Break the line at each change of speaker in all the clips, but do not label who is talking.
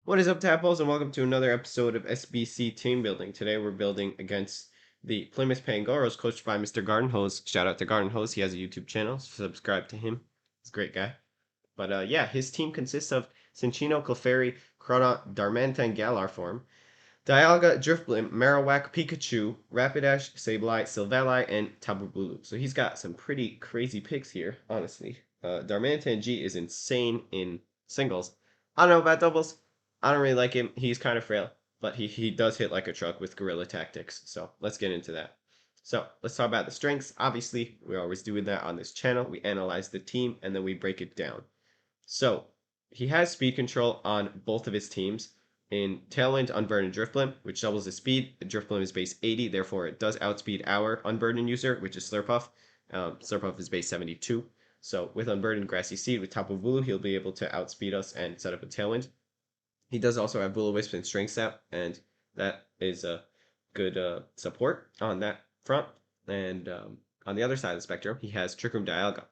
What is up, Tapples, and welcome to another episode of SBC Team Building. Today we're building against the Plymouth Pangoros, coached by Mr. Garden Hose. Shout out to Garden Hose. He has a YouTube channel. Subscribe to him. He's a great guy. But yeah, his team consists of Cinchino, Clefairy, Cronut, Darmanitan and Galar form, Dialga, Drifblim, Marowak, Pikachu, Rapidash, Sableye, Silvally, and Tapu Bulu. So he's got some pretty crazy picks here, honestly. Darmanitan G is insane in singles. I don't know about doubles. I don't really like him. He's kind of frail, but he does hit like a truck with Gorilla Tactics. So let's get into that. So let's talk about the strengths. Obviously, we're always doing that on this channel. We analyze the team and then we break it down. So he has speed control on both of his teams. In Tailwind, Unburdened Driftblim, which doubles his speed. Driftblim is base 80, therefore it does outspeed our Unburdened user, which is Slurpuff. Slurpuff is base 72. So with Unburdened Grassy Seed, with Tapu Bulu, he'll be able to outspeed us and set up a Tailwind. He does also have Will-O-Wisp and Strength Sap, and that is a good support on that front. And on the other side of the spectrum, he has Trick Room Dialga.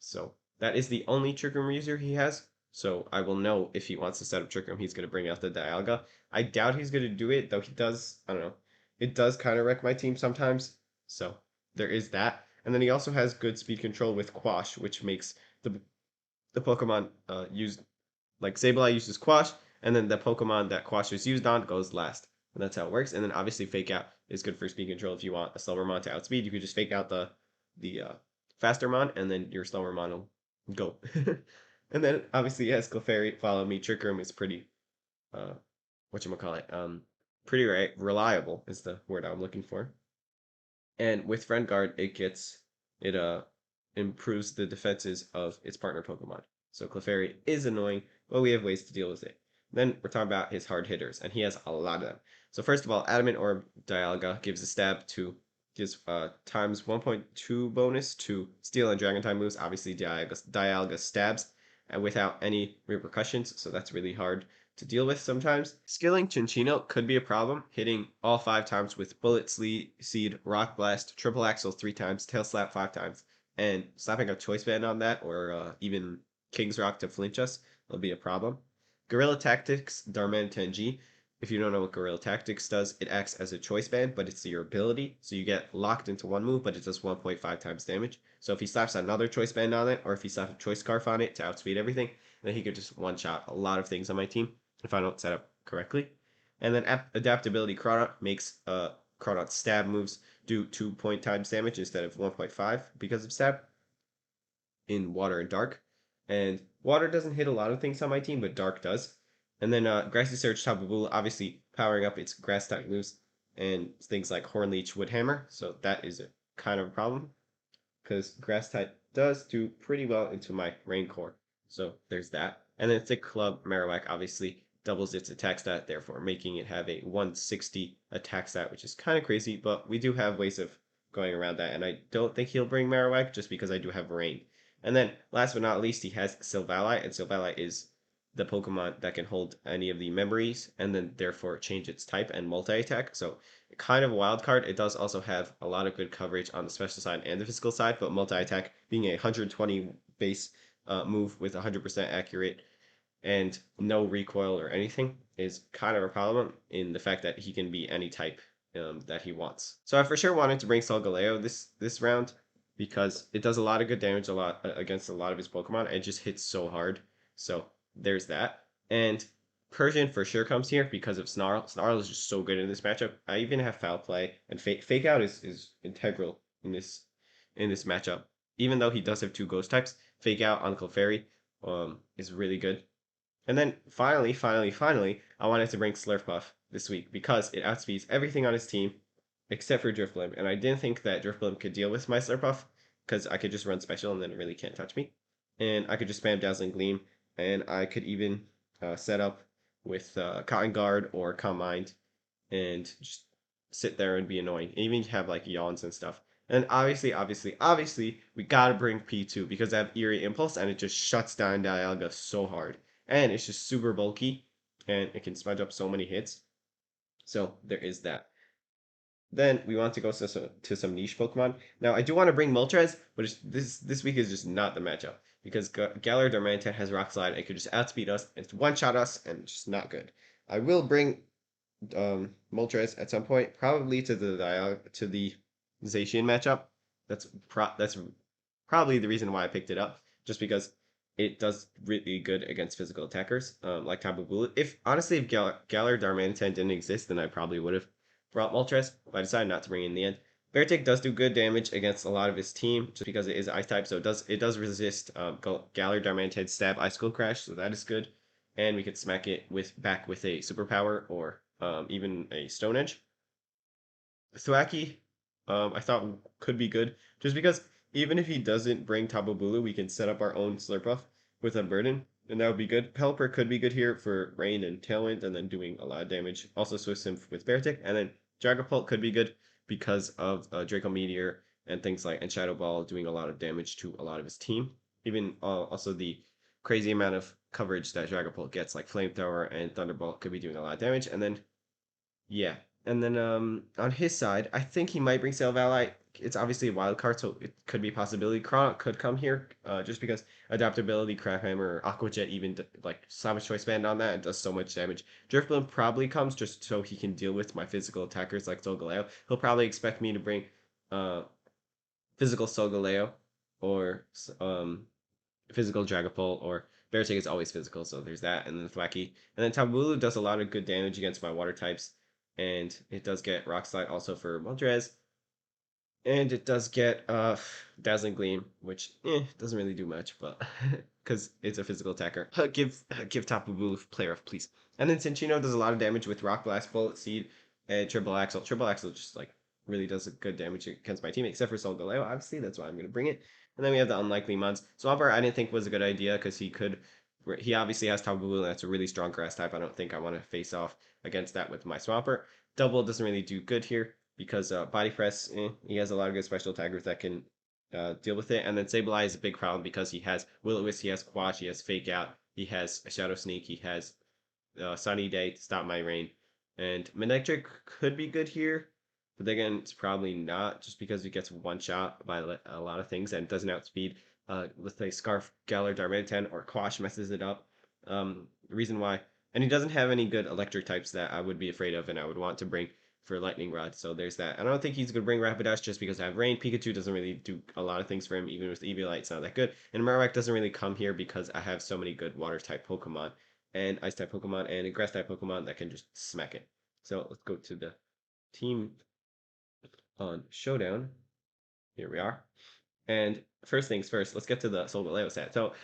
So that is the only Trick Room user he has. So I will know if he wants to set up Trick Room, he's going to bring out the Dialga. I doubt he's going to do it, though he does, I don't know. It does kind of wreck my team sometimes. So there is that. And then he also has good speed control with Quash, which makes the Pokemon used, like Sableye uses Quash, and then the Pokemon that Quash is used on goes last. And that's how it works. And then obviously Fake Out is good for speed control. If you want a slower mon to outspeed, you could just fake out the faster mon, and then your slower mon will go. And then obviously, yes, Clefairy, Follow Me, Trick Room is pretty, pretty reliable is the word I'm looking for. And with Friend Guard, it improves the defenses of its partner Pokemon. So Clefairy is annoying, but we have ways to deal with it. Then we're talking about his hard hitters, and he has a lot of them. So first of all, Adamant Orb Dialga gives times 1.2 bonus to Steel and Dragon type moves. Obviously, Dialga stabs and without any repercussions, so that's really hard to deal with sometimes. Skilling Chinchino could be a problem, hitting all 5 times with Bullet Seed, Rock Blast, Triple Axle 3 times, Tail Slap 5 times, and slapping a Choice Band on that, or even King's Rock to flinch us, will be a problem. Gorilla Tactics, Darmanitan G. If you don't know what Gorilla Tactics does, it acts as a choice band, but it's your ability. So you get locked into one move, but it does 1.5 times damage. So if he slaps another choice band on it, or if he slaps a choice scarf on it to outspeed everything, then he could just one-shot a lot of things on my team if I don't set up correctly. And then Adaptability Cronut makes Cronut stab moves do 2 times damage instead of 1.5 because of stab in Water and Dark. And Water doesn't hit a lot of things on my team, but Dark does. And then Grassy Surge, Tapu Bulu, obviously powering up its grass type moves and things like Horn Leech, Wood Hammer. So that is a kind of a problem because grass type does do pretty well into my Rain Core. So there's that. And then Thick Club Marowak obviously doubles its attack stat, therefore making it have a 160 attack stat, which is kind of crazy, but we do have ways of going around that. And I don't think he'll bring Marowak just because I do have Rain. And then, last but not least, he has Silvally, and Silvally is the Pokemon that can hold any of the memories, and then therefore change its type and multi-attack. So, kind of a wild card. It does also have a lot of good coverage on the special side and the physical side, but multi-attack being a 120 base move with 100% accurate and no recoil or anything is kind of a problem in the fact that he can be any type that he wants. So I for sure wanted to bring Solgaleo this round, because it does a lot of good damage against a lot of his Pokemon. It just hits so hard. So there's that. And Persian for sure comes here because of Snarl. Snarl is just so good in this matchup. I even have Foul Play, and Fake Out is integral in this matchup. Even though he does have 2 Ghost types, Fake Out on Clefairy is really good. And then finally, I wanted to bring Slurpuff this week because it outspeeds everything on his team except for Drifblim, and I didn't think that Drifblim could deal with my Slurpuff because I could just run special and then it really can't touch me. And I could just spam Dazzling Gleam, and I could even set up with Cotton Guard or Calm Mind and just sit there and be annoying. And even have like yawns and stuff. And obviously, we gotta bring P2 because I have Eerie Impulse and it just shuts down Dialga so hard. And it's just super bulky and it can smudge up so many hits. So there is that. Then we want to go to some niche Pokemon. Now I do want to bring Moltres, but this week is just not the matchup because Galar Darmanitan has Rock Slide and could just outspeed us and one-shot us, and just not good. I will bring Moltres at some point, probably to the Zacian matchup. That's probably the reason why I picked it up, just because it does really good against physical attackers, like Tapu Bulu. If honestly, if Galar Darmanitan didn't exist, then I probably would have brought Moltres, but I decided not to bring it in the end. Beartic does do good damage against a lot of his team, just because it is Ice type, so it does resist Galar Darmanitan's Stab Icicle Crash, so that is good. And we could smack it back with a superpower or even a Stone Edge. Thwacky, I thought could be good, just because even if he doesn't bring Tapu Bulu, we can set up our own Slurpuff with a Burden, and that would be good. Pelipper could be good here for Rain and Tailwind, and then doing a lot of damage. Also Swiss him with Beartic, and then Dragapult could be good because of Draco Meteor and things like and Shadow Ball doing a lot of damage to a lot of his team. Even also the crazy amount of coverage that Dragapult gets, like Flamethrower and Thunderbolt, could be doing a lot of damage, and then yeah. And then on his side, I think he might bring Sail of Ally. It's obviously a wild card, so it could be a possibility. Chronoc could come here, just because adaptability, Crabhammer, or Aqua Jet, even like Savage Choice Band on that, it does so much damage. Drifblim probably comes just so he can deal with my physical attackers like Solgaleo. He'll probably expect me to bring uh physical Solgaleo or physical Dragapult, or Beartic is always physical, so there's that, and then Thwacky. And then Tabulu does a lot of good damage against my water types, and it does get Rock Slide also for Moltres, and it does get Dazzling Gleam, which doesn't really do much, but because it's a physical attacker. Give Tapu Bulu Player of please. And then Cinccino does a lot of damage with Rock Blast, Bullet Seed, and Triple Axle. Triple Axle just like really does a good damage against my team, except for Solgaleo, obviously. That's why I'm gonna bring it. And then we have the Unlikely Mods. Swampert I didn't think was a good idea because he obviously has Tapu Bulu, and that's a really strong grass type. I don't think I want to face off against that with my Swampert. Double doesn't really do good here because Body Press, he has a lot of good special attackers that can deal with it. And then Sableye is a big problem because he has Will-O-Wisp, he has Quash, he has Fake Out, he has a Shadow Sneak, he has Sunny Day to stop my rain. And Manectric could be good here, but again, it's probably not just because it gets one shot by a lot of things and doesn't outspeed. Let's say Scarf, Galar, Darmanitan, or Quash messes it up. The reason why. And he doesn't have any good electric types that I would be afraid of and I would want to bring for Lightning Rod. So there's that. I don't think he's going to bring Rapidash just because I have Rain. Pikachu doesn't really do a lot of things for him, even with Eviolite, it's not that good. And Marowak doesn't really come here because I have so many good water type Pokemon and ice type Pokemon and grass type Pokemon that can just smack it. So let's go to the team on Showdown. Here we are. And first things first, let's get to the Solgaleo set. So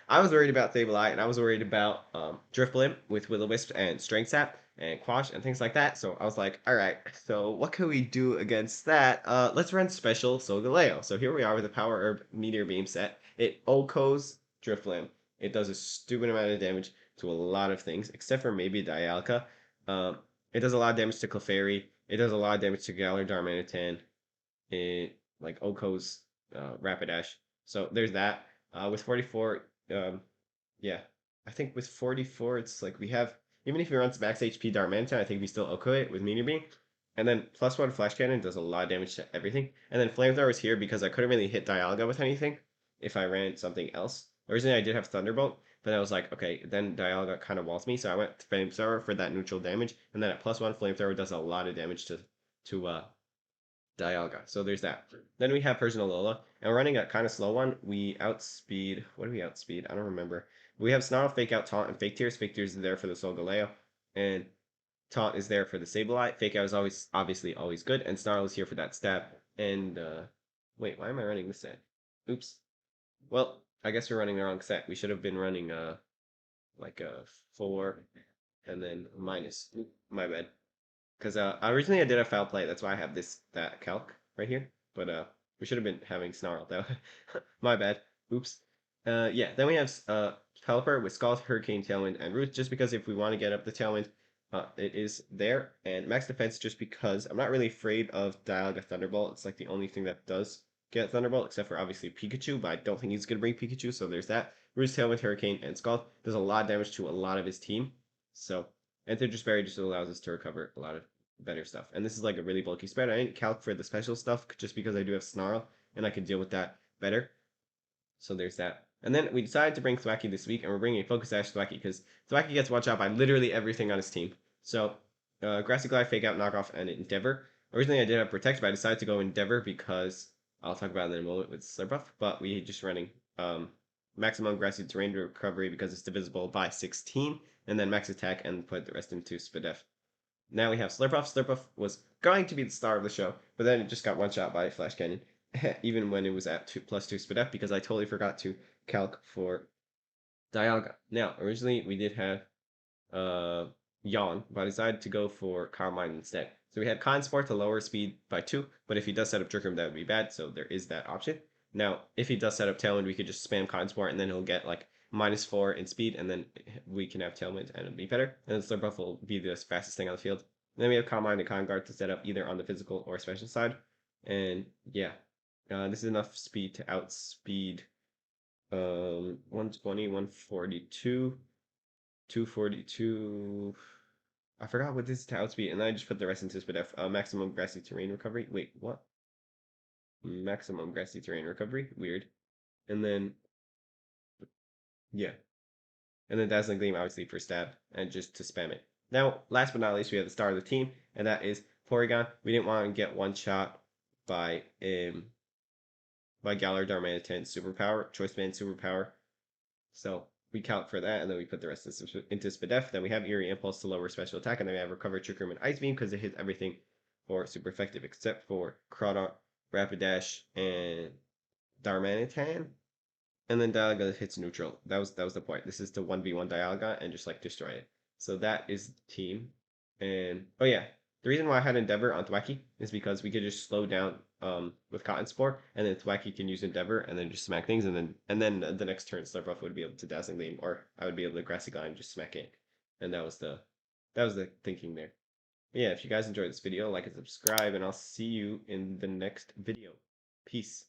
I was worried about Sableye, and I was worried about Drifblim with Will-O-Wisp and Strength Sap and Quash and things like that. So I was like, all right, so what can we do against that? Let's run special Solgaleo. So here we are with the Power Herb Meteor Beam set. It OHKOs Drifblim. It does a stupid amount of damage to a lot of things, except for maybe Dialga. It does a lot of damage to Clefairy. It does a lot of damage to Galar Darmanitan. It like OHKOs Rapidash. So there's that. With 44, yeah, I think with 44, it's like we have, even if he runs max HP Darmanitan, I think we still okay it with Meteor Beam. And then +1 Flash Cannon does a lot of damage to everything. And then Flamethrower is here because I couldn't really hit Dialga with anything if I ran something else. Originally, I did have Thunderbolt, but I was like, okay, then Dialga kind of walls me, so I went Flamethrower for that neutral damage. And then at +1, Flamethrower does a lot of damage to Dialga. So there's that. Then we have Persian Alola, and we're running a kind of slow one. We outspeed. What do we outspeed? I don't remember. We have Snarl, Fake Out, Taunt, and Fake Tears. Fake Tears is there for the Solgaleo, and Taunt is there for the Sableye. Fake Out is obviously always good, and Snarl is here for that stab. And wait, why am I running this set? Oops. Well, I guess we're running the wrong set. We should have been running like a 4 and then minus. My bad. Because originally I did a foul play. That's why I have that calc right here. But we should have been having Snarl though. My bad. Oops. Yeah. Then we have Pelipper with Scald, Hurricane, Tailwind, and Root. Just because if we want to get up the Tailwind, it is there. And Max Defense just because I'm not really afraid of Dialga Thunderbolt. It's like the only thing that does get Thunderbolt, except for obviously Pikachu. But I don't think he's gonna bring Pikachu. So there's that. Root's Tailwind, Hurricane, and Scald does a lot of damage to a lot of his team. So Anthropus Berry just allows us to recover a lot of better stuff. And this is like a really bulky spread. I didn't calc for the special stuff just because I do have Snarl and I can deal with that better. So there's that. And then we decided to bring Thwacky this week, and we're bringing a Focus Sash Thwacky because Thwacky gets watch out by literally everything on his team. So, Grassy Glide, Fake Out, Knockoff, and Endeavor. Originally, I did have Protect, but I decided to go Endeavor because I'll talk about it in a moment with Slurpuff. But we just running maximum Grassy Terrain Recovery because it's divisible by 16, and then Max Attack and put the rest into Spadef. Now we have Slurpuff. Slurpuff was going to be the star of the show, but then it just got one shot by Flash Cannon, even when it was at +2 Spadef because I totally forgot to calc for Dialga. Now, originally we did have Yawn, but I decided to go for Carmine instead. So we had Con Sport to lower speed by 2, but if he does set up Trick Room, that would be bad, so there is that option. Now, if he does set up Tailwind, we could just spam Con Sport, and then he'll get like -4 in speed, and then we can have Tailwind, and it'll be better. And then Slurpuff will be the fastest thing on the field. And then we have Carmine and Con Guard to set up either on the physical or special side. And yeah, this is enough speed to outspeed 120, 142, 242. I forgot what this is to outspeed, and then I just put the rest into Spadef. Maximum Grassy Terrain Recovery. Wait, what? Maximum Grassy Terrain Recovery. Weird. And then, yeah. And then Dazzling Gleam, obviously, for stab, and just to spam it. Now, last but not least, we have the star of the team, and that is Porygon. We didn't want to get one shot by Galar Darmanitan Superpower, Choice Band Superpower. So we count for that, and then we put the rest into Spadef. Then we have Eerie Impulse to lower special attack, and then we have Recover, Trick Room, and Ice Beam because it hits everything for super effective except for Crawdaunt, Rapidash, and Darmanitan. And then Dialga hits neutral. That was the point. This is to 1v1 Dialga and just like destroy it. So that is the team. And oh yeah, the reason why I had Endeavor on Thwacky is because we could just slow down with Cotton Spore, and then Thwacky can use Endeavor and then just smack things, and then the next turn Slurpuff would be able to Dazzling Gleam, or I would be able to Grassy Glide and just smack it. And that was the thinking there. But yeah, if you guys enjoyed this video, like and subscribe, and I'll see you in the next video. Peace.